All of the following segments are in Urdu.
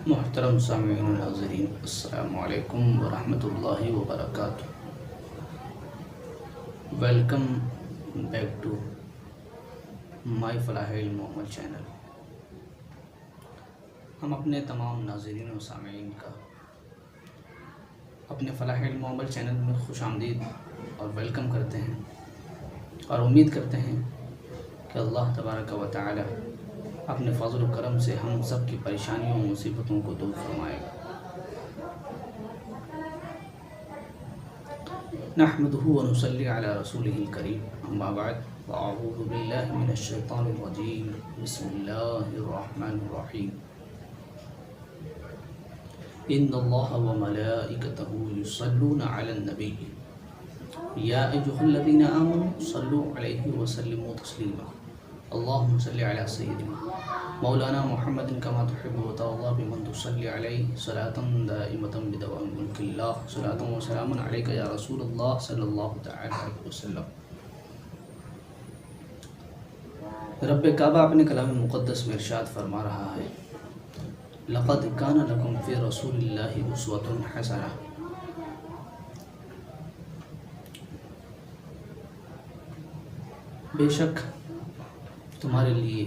محترم سامعین و ناظرین، السلام علیکم ورحمۃ اللہ وبرکاتہ۔ ویلکم بیک ٹو مائی فلاح المحمد چینل۔ ہم اپنے تمام ناظرین و سامعین کا اپنے فلاح المحمد چینل میں خوش آمدید اور ویلکم کرتے ہیں، اور امید کرتے ہیں کہ اللہ تبارک و تعالی اپنے فضل و کرم سے ہم سب کی پریشانیوں و مصیبتوں کو دور فرمائے گا۔ نحمدہ و نصلی علی رسولہ الکریم، اما بعد فاعوذ باللہ من الشیطان الرجیم، بسم اللہ الرحمن الرحیم۔ ان اللہ و ملائکتہ یصلون علی النبی یا ایھا الذین آمنوا صلوا علیہ وسلموا تسلیما، اللہم صلی علی سیدنا مولانا محمد کما تحب وترضى بمن تصلی علیہ صلاۃ دائمۃ بدوام ملک اللہ، صلاۃ و سلام علیک یا رسول اللہ صلی اللہ تعالی علیہ وسلم۔ رب کعبہ اپنے کلام مقدس میں ارشاد فرما رہا ہے، لقد کان لکم فی رسول اللہ اسوۃ حسنہ۔ بے شک تمہارے لیے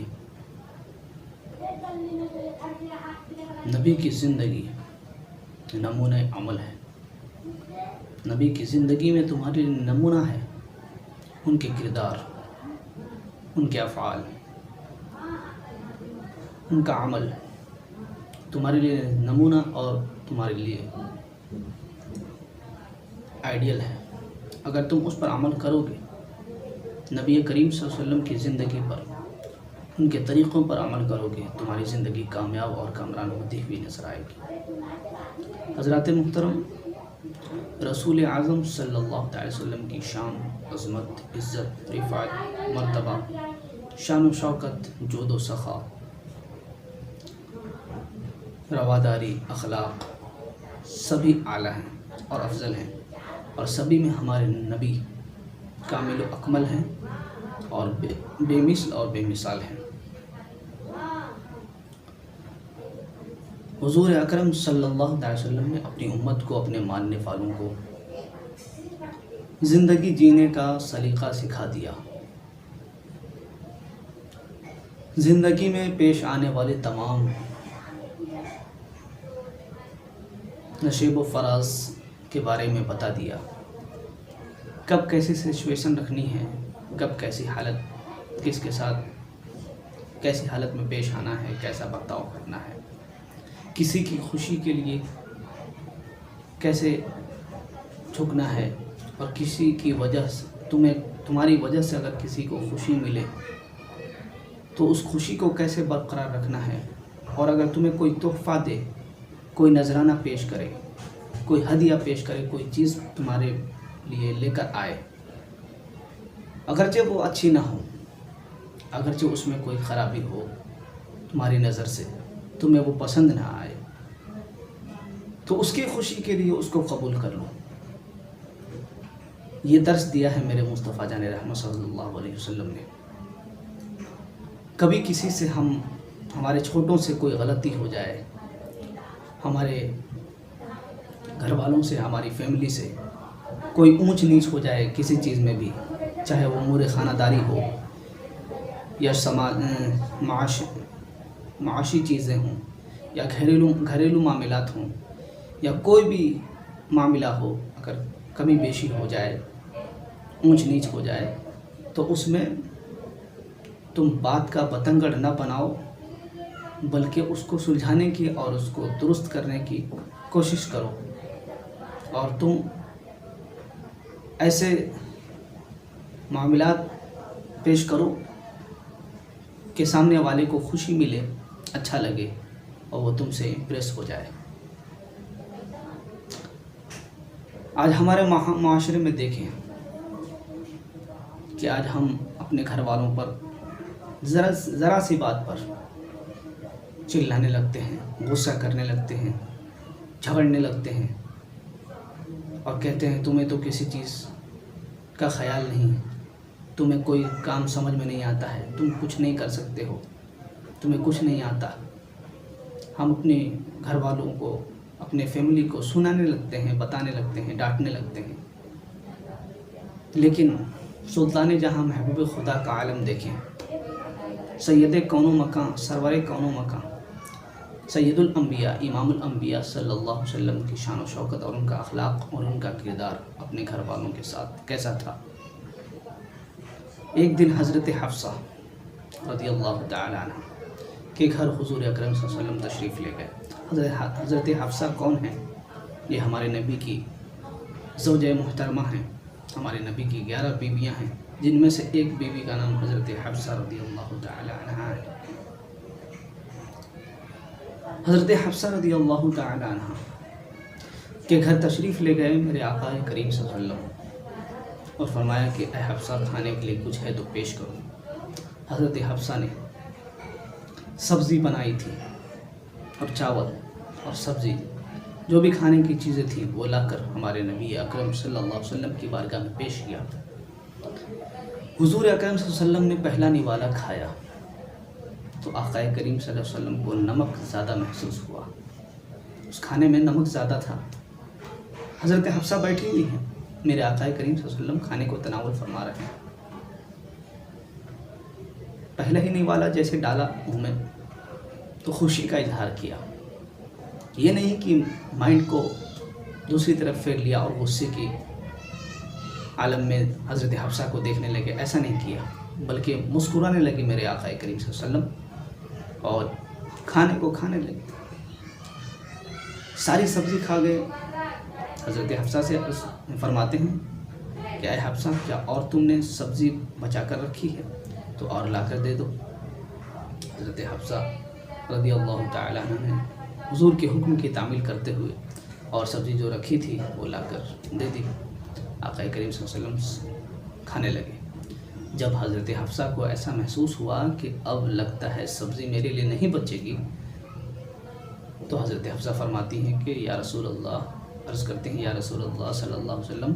نبی کی زندگی نمونہ عمل ہے۔ نبی کی زندگی میں تمہارے لیے نمونہ ہے، ان کے کردار، ان کے افعال، ان کا عمل تمہارے لیے نمونہ اور تمہارے لیے آئیڈیل ہے۔ اگر تم اس پر عمل کرو گے، نبی کریم صلی اللہ علیہ وسلم کی زندگی پر، ان کے طریقوں پر عمل کرو گے، تمہاری زندگی کامیاب اور کامران ہوتی ہوئی نظر آئے گی۔ حضرات محترم، رسول اعظم صلی اللہ تعالی وسلم کی شان، عظمت، عزت، رفعت، مرتبہ، شان و شوکت، جود و سخا، رواداری، اخلاق سبھی اعلیٰ ہیں اور افضل ہیں، اور سبھی میں ہمارے نبی کامل و اکمل ہیں اور بے مثل اور بے مثال ہیں۔ حضور اکرم صلی اللہ علیہ وسلم نے اپنی امت کو، اپنے ماننے والوں کو زندگی جینے کا سلیقہ سکھا دیا۔ زندگی میں پیش آنے والے تمام نشیب و فراز کے بارے میں بتا دیا، کب کیسی سچویشن رکھنی ہے، کب کیسی حالت، کس کے ساتھ کیسی حالت میں پیش آنا ہے، کیسا برتاؤ کرنا ہے، کسی کی خوشی کے لیے کیسے جھکنا ہے، اور کسی کی وجہ سے تمہاری وجہ سے اگر کسی کو خوشی ملے تو اس خوشی کو کیسے برقرار رکھنا ہے، اور اگر تمہیں کوئی تحفہ دے، کوئی نذرانہ پیش کرے، کوئی ہدیہ پیش کرے، کوئی چیز تمہارے لیے لے کر آئے، اگرچہ وہ اچھی نہ ہو، اگرچہ اس میں کوئی خرابی ہو، تمہاری نظر سے تمہیں وہ پسند نہ آئے، تو اس کی خوشی کے لیے اس کو قبول کر لو۔ یہ درس دیا ہے میرے مصطفیٰ جان رحمت صلی اللہ علیہ وسلم نے۔ کبھی کسی سے ہمارے چھوٹوں سے کوئی غلطی ہو جائے، ہمارے گھر والوں سے، ہماری فیملی سے کوئی اونچ نیچ ہو جائے کسی چیز میں بھی، چاہے وہ امور خانہ داری ہو یا معاشی چیزیں ہوں یا گھریلو معاملات ہوں یا کوئی بھی معاملہ ہو، اگر کمی بیشی ہو جائے، اونچ نیچ ہو جائے، تو اس میں تم بات کا بتنگڑ نہ بناؤ، بلکہ اس کو سلجھانے کی اور اس کو درست کرنے کی کوشش کرو، اور تم ایسے معاملات پیش کرو کہ سامنے والے کو خوشی ملے، اچھا لگے، اور وہ تم سے امپریس ہو جائے۔ آج ہمارے معاشرے میں دیکھیں کہ آج ہم اپنے گھر والوں پر ذرا سی بات پر چلانے لگتے ہیں، غصہ کرنے لگتے ہیں، جھگڑنے لگتے ہیں، اور کہتے ہیں تمہیں تو کسی چیز کا خیال نہیں، تمہیں کوئی کام سمجھ میں نہیں آتا ہے، تم کچھ نہیں کر سکتے ہو، تمہیں کچھ نہیں آتا۔ ہم اپنے گھر والوں کو، اپنے فیملی کو سنانے لگتے ہیں، بتانے لگتے ہیں، ڈانٹنے لگتے ہیں، لیکن سلطان جہاں محبوب خدا کا عالم دیکھیں، سید کون و مکان، سرور کون و مکان، سید الانبیاء، امام الانبیاء صلی اللہ علیہ وسلم کی شان و شوکت اور ان کا اخلاق اور ان کا کردار اپنے گھر والوں کے ساتھ کیسا تھا۔ ایک دن حضرت حفصہ رضی اللہ تعالی عنہ کے گھر حضور اکرم صلی اللہ علیہ وسلم تشریف لے گئے۔ حضرت حفصہ کون ہیں؟ یہ ہمارے نبی کی زوجہ محترمہ ہیں، ہمارے نبی کی 11 بیویاں ہیں، جن میں سے ایک بیوی کا نام حضرت حفصہ رضی اللہ تعالی عنہ ہے۔ حضرت حفصہ رضی اللہ تعالی عنہ کے گھر تشریف لے گئے میرے آقا کریم صلی اللہ علیہ وسلم اور فرمایا کہ اے حفصہ کھانے کے لیے کچھ ہے تو پیش کرو۔ حضرت حفصہ نے سبزی بنائی تھی اور چاول اور سبزی، جو بھی کھانے کی چیزیں تھیں وہ لا کر ہمارے نبی اکرم صلی اللہ علیہ وسلم کی بارگاہ میں پیش کیا۔ حضور اکرم صلی اللہ علیہ وسلم نے پہلا نوالا کھایا تو آقا کریم صلی اللہ علیہ وسلم کو نمک زیادہ محسوس ہوا، اس کھانے میں نمک زیادہ تھا۔ حضرت حفصہ بیٹھی ہوئی ہیں، میرے آقا کریم صلی اللہ علیہ وسلم کھانے کو تناول فرما رہے ہیں۔ پہلا ہی نوالا جیسے ڈالا منہ میں تو خوشی کا اظہار کیا، یہ نہیں کہ مائنڈ کو دوسری طرف پھیر لیا اور غصے کی عالم میں حضرت حفصہ کو دیکھنے لگے، ایسا نہیں کیا، بلکہ مسکرانے لگے میرے آقا کریم صلی اللہ علیہ وسلم اور کھانے کو کھانے لگے۔ ساری سبزی کھا گئے۔ حضرت حفصہ سے فرماتے ہیں کہ اے حفصہ کیا اور تم نے سبزی بچا کر رکھی ہے تو اور لا کر دے دو۔ حضرت حفصہ رضی اللہ تعالی عنہ نے حضور کے حکم کی تعمیل کرتے ہوئے اور سبزی جو رکھی تھی وہ لا کر دے دی۔ آقا کریم صلی اللہ علیہ وسلم کھانے لگے۔ جب حضرت حفصہ کو ایسا محسوس ہوا کہ اب لگتا ہے سبزی میرے لیے نہیں بچے گی، تو حضرت حفصہ فرماتی ہیں کہ یا رسول اللہ، عرض کرتے ہیں یا رسول اللہ صلی اللہ علیہ وسلم،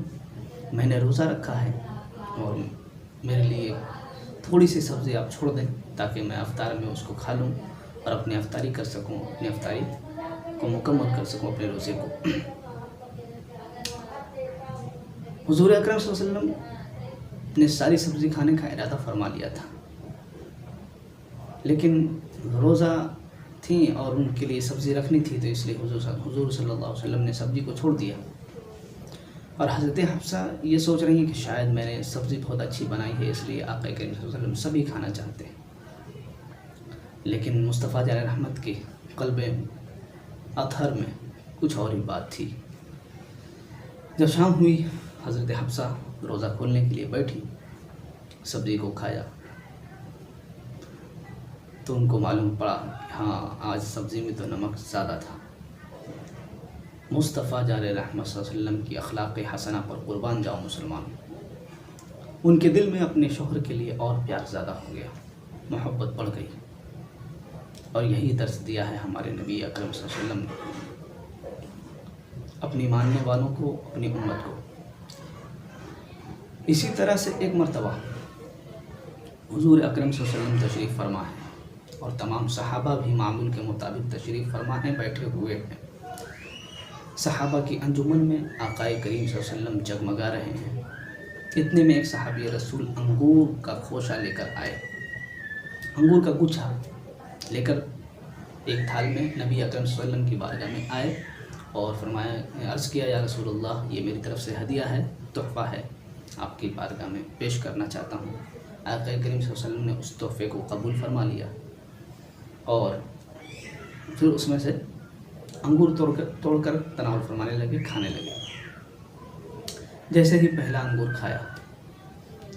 میں نے روزہ رکھا ہے اور میرے لیے تھوڑی سی سبزی آپ چھوڑ دیں تاکہ میں افطار میں اس کو کھا لوں اور اپنی افطاری کر سکوں، اپنی افطاری کو مکمل کر سکوں، اپنے روزے کو۔ حضور اکرم صلی اللہ علیہ وسلم نے ساری سبزی کھانے کا ارادہ فرما لیا تھا، لیکن روزہ تھیں اور ان کے لیے سبزی رکھنی تھی، تو اس لیے حضور صلی اللہ علیہ وسلم نے سبزی کو چھوڑ دیا۔ اور حضرت حفصہ یہ سوچ رہی ہیں کہ شاید میں نے سبزی بہت اچھی بنائی ہے، اس لیے آقا کریم صلی اللہ علیہ وسلم سبھی کھانا چاہتے ہیں، لیکن مصطفیٰ جان رحمت کے قلب اطہر میں کچھ اور ہی بات تھی۔ جب شام ہوئی، حضرت حفصہ روزہ کھولنے کے لیے بیٹھی، سبزی کو کھایا تو ان کو معلوم پڑا کہ ہاں آج سبزی میں تو نمک زیادہ تھا۔ مصطفیٰ جان رحمت صلی اللہ علیہ وسلم کی اخلاق حسنہ پر قربان جاؤ مسلمان، ان کے دل میں اپنے شوہر کے لیے اور پیار زیادہ ہو گیا، محبت بڑھ گئی، اور یہی درس دیا ہے ہمارے نبی اکرم صلی اللہ علیہ وسلم نے اپنی ماننے والوں کو، اپنی امت کو۔ اسی طرح سے ایک مرتبہ حضور اکرم صلی اللہ علیہ وسلم تشریف فرما ہے اور تمام صحابہ بھی معمول کے مطابق تشریف فرما ہیں، بیٹھے ہوئے ہیں۔ صحابہ کی انجمن میں آقا کریم صلی اللہ علیہ وسلم جگمگا رہے ہیں۔ اتنے میں ایک صحابی رسول انگور کا خوشہ لے کر آئے، انگور کا گچھا لے کر ایک تھال میں نبی اکرم صلی اللہ علیہ وسلم کی بارگاہ میں آئے اور فرمایا، عرض کیا یا رسول اللہ، یہ میری طرف سے ہدیہ ہے، تحفہ ہے، آپ کی بارگاہ میں پیش کرنا چاہتا ہوں۔ آقا کریم صلی اللہ علیہ وسلم نے اس تحفے کو قبول فرما لیا اور پھر اس میں سے انگور توڑ کر تناول فرمانے لگے، کھانے لگے۔ جیسے ہی پہلا انگور کھایا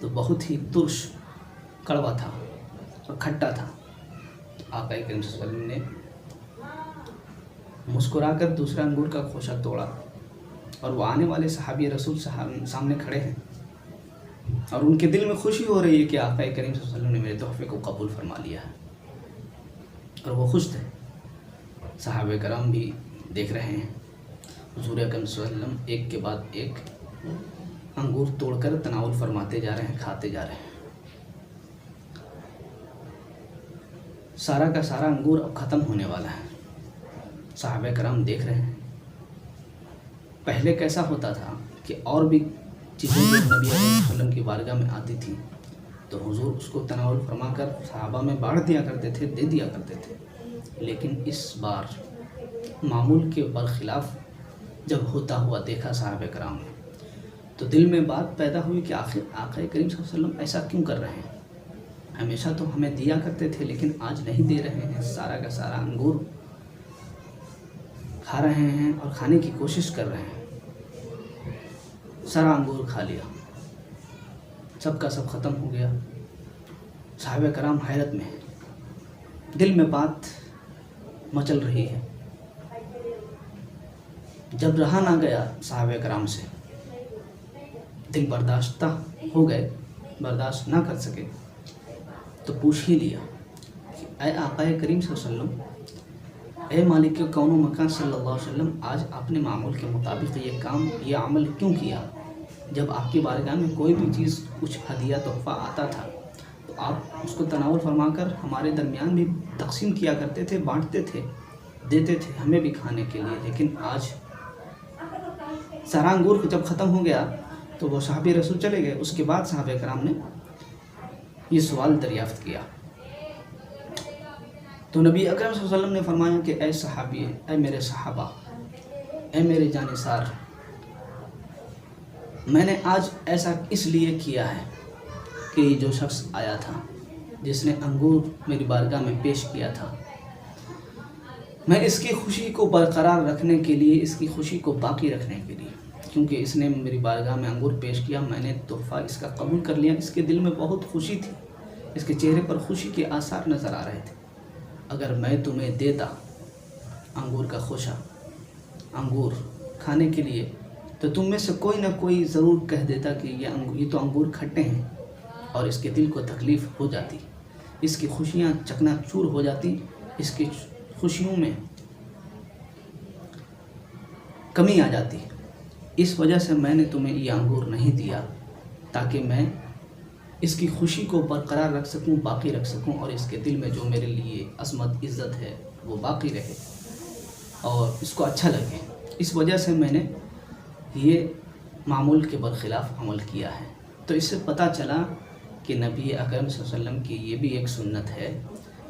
تو بہت ہی ترش، کڑوا تھا اور کھٹا تھا۔ آقا کریم صلی اللہ علیہ وسلم نے مسکرا کر دوسرا انگور کا خوشہ توڑا اور وہ آنے والے صحابی رسول سامنے کھڑے ہیں اور ان کے دل میں خوشی ہو رہی ہے کہ آقا کریم صلی اللہ علیہ وسلم نے میرے تحفے کو قبول فرما لیا ہے اور وہ خوش تھے۔ صحابہ کرام بھی دیکھ رہے ہیں، حضور اکرم صلی اللہ علیہ وسلم ایک کے بعد ایک انگور توڑ کر تناول فرماتے جا رہے ہیں، کھاتے جا رہے ہیں۔ سارا کا سارا انگور اب ختم ہونے والا ہے، صحابہ کرام دیکھ رہے ہیں پہلے کیسا ہوتا تھا کہ اور بھی چیزیں جو نبی علیہ وسلم کی بارگاہ میں آتی تھیں تو حضور اس کو تناول فرما کر صحابہ میں بانٹ دیا کرتے تھے، دے دیا کرتے تھے، لیکن اس بار معمول کے برخلاف جب ہوتا ہوا دیکھا صحابہ کرام نے تو دل میں بات پیدا ہوئی کہ آخر آقا کریم صلی اللہ علیہ وسلم ایسا کیوں کر رہے ہیں؟ ہمیشہ تو ہمیں دیا کرتے تھے لیکن آج نہیں دے رہے ہیں، سارا کا سارا انگور کھا رہے ہیں اور کھانے کی کوشش کر رہے ہیں، سارا انگور کھا لیا، سب کا سب ختم ہو گیا۔ صحابہ کرام حیرت میں ہیں، دل میں بات مچل رہی ہے۔ جب رہا نہ گیا صحابہ کرام سے، دل برداشتہ ہو گئے، برداشت نہ کر سکے تو پوچھ ہی لیا کہ اے آقا کریم صلی اللہ علیہ وسلم، اے مالک کون و مکان صلی اللہ علیہ وسلم، آج آپ نے معمول کے مطابق یہ کام، یہ عمل کیوں کیا؟ جب آپ کی بارگاہ میں کوئی بھی چیز، کچھ ہدیہ تحفہ آتا تھا تو آپ اس کو تناول فرما کر ہمارے درمیان بھی تقسیم کیا کرتے تھے، بانٹتے تھے، دیتے تھے ہمیں بھی کھانے کے لیے، لیکن آج سارا انگور جب ختم ہو گیا تو وہ صحابی رسول چلے گئے۔ اس کے بعد صحابہ کرام نے یہ سوال دریافت کیا تو نبی اکرم صلی اللہ علیہ وسلم نے فرمایا کہ اے صحابی، اے میرے صحابہ، اے میرے جانثار، میں نے آج ایسا اس لیے کیا ہے کہ یہ جو شخص آیا تھا جس نے انگور میری بارگاہ میں پیش کیا تھا، میں اس کی خوشی کو برقرار رکھنے کے لیے، اس کی خوشی کو باقی رکھنے کے لیے، کیونکہ اس نے میری بارگاہ میں انگور پیش کیا، میں نے تحفہ اس کا قبول کر لیا، اس کے دل میں بہت خوشی تھی، اس کے چہرے پر خوشی کے آثار نظر آ رہے تھے۔ اگر میں تمہیں دیتا انگور کا خوشہ، انگور کھانے کے لیے، تو تم میں سے کوئی نہ کوئی ضرور کہہ دیتا کہ یہ تو انگور کھٹے ہیں، اور اس کے دل کو تکلیف ہو جاتی، اس کی خوشیاں چکنا چور ہو جاتی، اس کی خوشیوں میں کمی آ جاتی۔ اس وجہ سے میں نے تمہیں یہ انگور نہیں دیا تاکہ میں اس کی خوشی کو برقرار رکھ سکوں، باقی رکھ سکوں، اور اس کے دل میں جو میرے لیے عظمت، عزت ہے وہ باقی رہے اور اس کو اچھا لگے۔ اس وجہ سے میں نے یہ معمول کے برخلاف عمل کیا ہے۔ تو اس سے پتہ چلا کہ نبی اکرم صلی اللہ علیہ وسلم کی یہ بھی ایک سنت ہے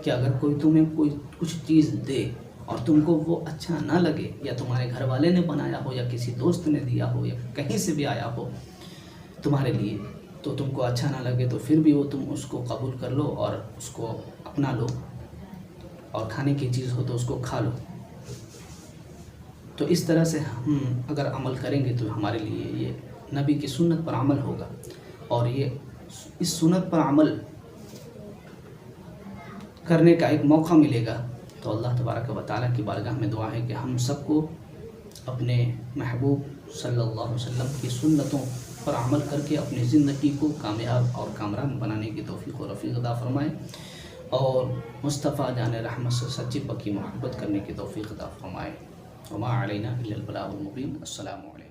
کہ اگر کوئی تمہیں کوئی کچھ چیز دے اور تم کو وہ اچھا نہ لگے، یا تمہارے گھر والے نے بنایا ہو، یا کسی دوست نے دیا ہو، یا کہیں سے بھی آیا ہو تمہارے لیے، تو تم کو اچھا نہ لگے تو پھر بھی وہ تم اس کو قبول کر لو اور اس کو اپنا لو، اور کھانے کی چیز ہو تو اس کو کھا لو۔ تو اس طرح سے ہم اگر عمل کریں گے تو ہمارے لیے یہ نبی کی سنت پر عمل ہوگا، اور یہ اس سنت پر عمل کرنے کا ایک موقع ملے گا۔ تو اللہ تبارک و تعالیٰ کی بارگاہ میں دعا ہے کہ ہم سب کو اپنے محبوب صلی اللہ علیہ وسلم کی سنتوں پر عمل کر کے اپنی زندگی کو کامیاب اور کامران بنانے کی توفیق و رفیق عطا فرمائے، اور مصطفیٰ جان رحمت سے سچی پکی محبت کرنے کی توفیق عطا فرمائے۔ وما علینا الا البلاغ المبین۔ السلام علیکم۔